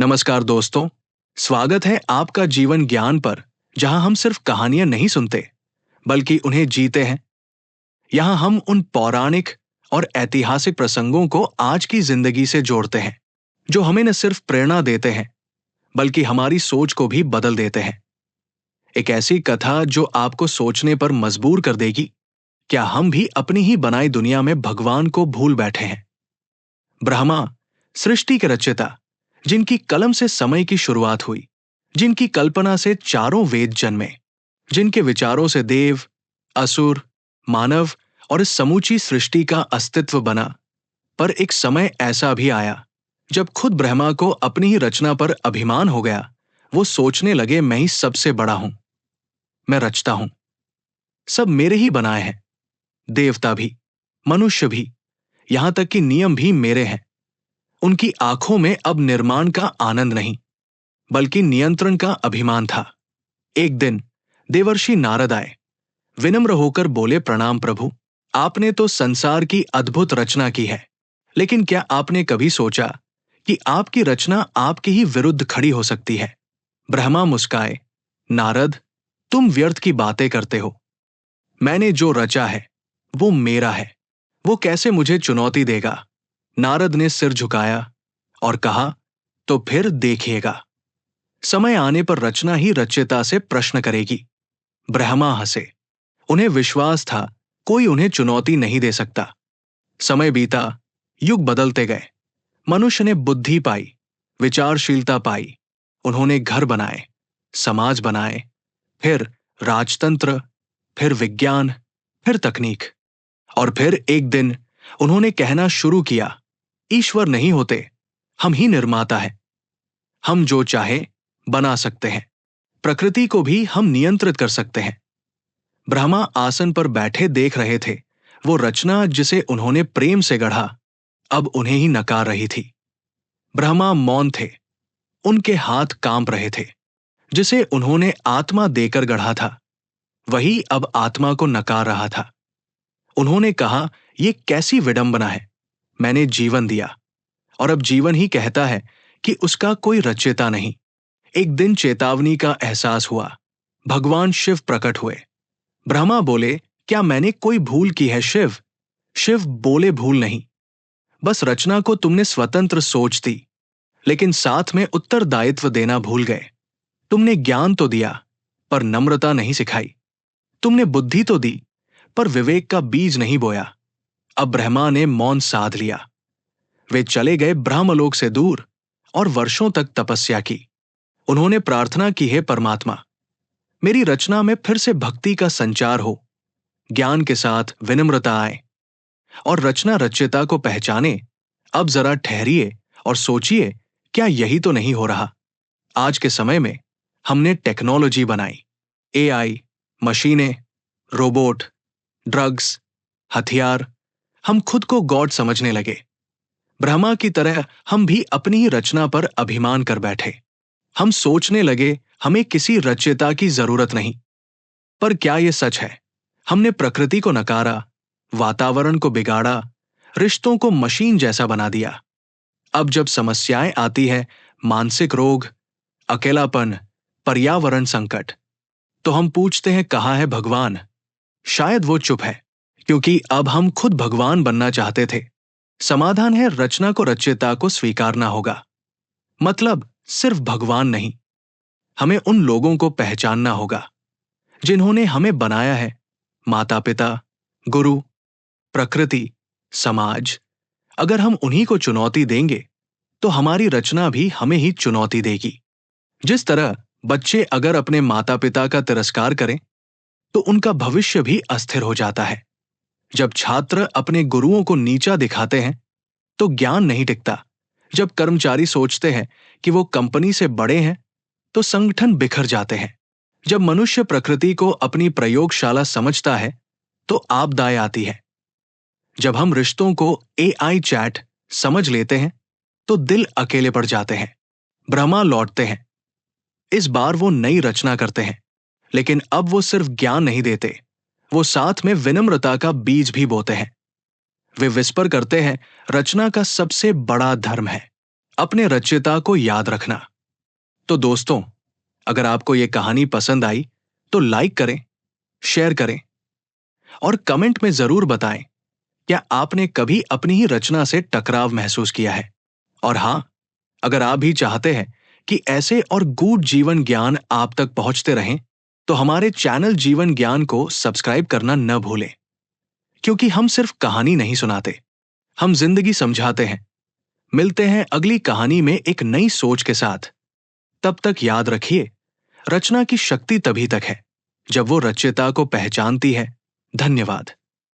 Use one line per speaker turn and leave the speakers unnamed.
नमस्कार दोस्तों, स्वागत है आपका जीवन ज्ञान पर, जहां हम सिर्फ कहानियां नहीं सुनते बल्कि उन्हें जीते हैं। यहां हम उन पौराणिक और ऐतिहासिक प्रसंगों को आज की जिंदगी से जोड़ते हैं, जो हमें न सिर्फ प्रेरणा देते हैं बल्कि हमारी सोच को भी बदल देते हैं। एक ऐसी कथा जो आपको सोचने पर मजबूर कर देगी, क्या हम भी अपनी ही बनाई दुनिया में भगवान को भूल बैठे हैं? ब्रह्मा, सृष्टि के रचयिता, जिनकी कलम से समय की शुरुआत हुई, जिनकी कल्पना से चारों वेद जन्मे, जिनके विचारों से देव, असुर, मानव और इस समूची सृष्टि का अस्तित्व बना। पर एक समय ऐसा भी आया जब खुद ब्रह्मा को अपनी ही रचना पर अभिमान हो गया। वो सोचने लगे, मैं ही सबसे बड़ा हूं, मैं रचता हूं, सब मेरे ही बनाए हैं, देवता भी, मनुष्य भी, यहां तक कि नियम भी मेरे हैं। उनकी आंखों में अब निर्माण का आनंद नहीं बल्कि नियंत्रण का अभिमान था। एक दिन देवर्षि नारद आए, विनम्र होकर बोले, प्रणाम प्रभु, आपने तो संसार की अद्भुत रचना की है, लेकिन क्या आपने कभी सोचा कि आपकी रचना आपके ही विरुद्ध खड़ी हो सकती है? ब्रह्मा मुस्काए, नारद, तुम व्यर्थ की बातें करते हो। मैंने जो रचा है वो मेरा है, वो कैसे मुझे चुनौती देगा? नारद ने सिर झुकाया और कहा, तो फिर देखिएगा, समय आने पर रचना ही रचयिता से प्रश्न करेगी। ब्रह्मा हंसे, उन्हें विश्वास था कोई उन्हें चुनौती नहीं दे सकता। समय बीता, युग बदलते गए, मनुष्य ने बुद्धि पाई, विचारशीलता पाई, उन्होंने घर बनाए, समाज बनाए, फिर राजतंत्र, फिर विज्ञान, फिर तकनीक, और फिर एक दिन उन्होंने कहना शुरू किया, ईश्वर नहीं होते, हम ही निर्माता है। हम जो चाहे बना सकते हैं, प्रकृति को भी हम नियंत्रित कर सकते हैं। ब्रह्मा आसन पर बैठे देख रहे थे, वो रचना जिसे उन्होंने प्रेम से गढ़ा अब उन्हें ही नकार रही थी। ब्रह्मा मौन थे, उनके हाथ कांप रहे थे। जिसे उन्होंने आत्मा देकर गढ़ा था, वही अब आत्मा को नकार रहा था। उन्होंने कहा, यह कैसी विडंबना है, मैंने जीवन दिया और अब जीवन ही कहता है कि उसका कोई रचयिता नहीं। एक दिन चेतावनी का एहसास हुआ, भगवान शिव प्रकट हुए। ब्रह्मा बोले, क्या मैंने कोई भूल की है शिव? शिव बोले, भूल नहीं, बस रचना को तुमने स्वतंत्र सोच दी, लेकिन साथ में उत्तरदायित्व देना भूल गए। तुमने ज्ञान तो दिया पर नम्रता नहीं सिखाई, तुमने बुद्धि तो दी पर विवेक का बीज नहीं बोया। अब ब्रह्मा ने मौन साध लिया। वे चले गए ब्रह्मलोक से दूर और वर्षों तक तपस्या की। उन्होंने प्रार्थना की, है परमात्मा, मेरी रचना में फिर से भक्ति का संचार हो, ज्ञान के साथ विनम्रता आए और रचना रचयिता को पहचाने। अब जरा ठहरिए और सोचिए, क्या यही तो नहीं हो रहा? आज के समय में हमने टेक्नोलॉजी बनाई, एआई, मशीनें, रोबोट, ड्रग्स, हथियार, हम खुद को गॉड समझने लगे। ब्रह्मा की तरह हम भी अपनी ही रचना पर अभिमान कर बैठे। हम सोचने लगे, हमें किसी रचयिता की जरूरत नहीं। पर क्या यह सच है? हमने प्रकृति को नकारा, वातावरण को बिगाड़ा, रिश्तों को मशीन जैसा बना दिया। अब जब समस्याएं आती है, मानसिक रोग, अकेलापन, पर्यावरण संकट, तो हम पूछते हैं, कहाँ है भगवान? शायद वो चुप है, क्योंकि अब हम खुद भगवान बनना चाहते थे। समाधान है, रचना को रचयिता को स्वीकारना होगा। मतलब सिर्फ भगवान नहीं, हमें उन लोगों को पहचानना होगा जिन्होंने हमें बनाया है, माता पिता, गुरु, प्रकृति, समाज। अगर हम उन्हीं को चुनौती देंगे तो हमारी रचना भी हमें ही चुनौती देगी। जिस तरह बच्चे अगर अपने माता पिता का तिरस्कार करें तो उनका भविष्य भी अस्थिर हो जाता है। जब छात्र अपने गुरुओं को नीचा दिखाते हैं तो ज्ञान नहीं टिकता। जब कर्मचारी सोचते हैं कि वो कंपनी से बड़े हैं तो संगठन बिखर जाते हैं। जब मनुष्य प्रकृति को अपनी प्रयोगशाला समझता है तो आपदाएं आती है। जब हम रिश्तों को एआई चैट समझ लेते हैं तो दिल अकेले पड़ जाते हैं। ब्रह्मा लौटते हैं। इस बार वो नई रचना करते हैं, लेकिन अब वो सिर्फ ज्ञान नहीं देते, वो साथ में विनम्रता का बीज भी बोते हैं। वे विस्पर करते हैं, रचना का सबसे बड़ा धर्म है अपने रचयिता को याद रखना। तो दोस्तों, अगर आपको ये कहानी पसंद आई तो लाइक करें, शेयर करें और कमेंट में जरूर बताएं, क्या आपने कभी अपनी ही रचना से टकराव महसूस किया है? और हां, अगर आप भी चाहते हैं कि ऐसे और गूढ़ जीवन ज्ञान आप तक पहुंचते रहें, तो हमारे चैनल जीवन ज्ञान को सब्सक्राइब करना न भूलें, क्योंकि हम सिर्फ कहानी नहीं सुनाते, हम जिंदगी समझाते हैं। मिलते हैं अगली कहानी में एक नई सोच के साथ। तब तक याद रखिए, रचना की शक्ति तभी तक है जब वो रचयिता को पहचानती है। धन्यवाद।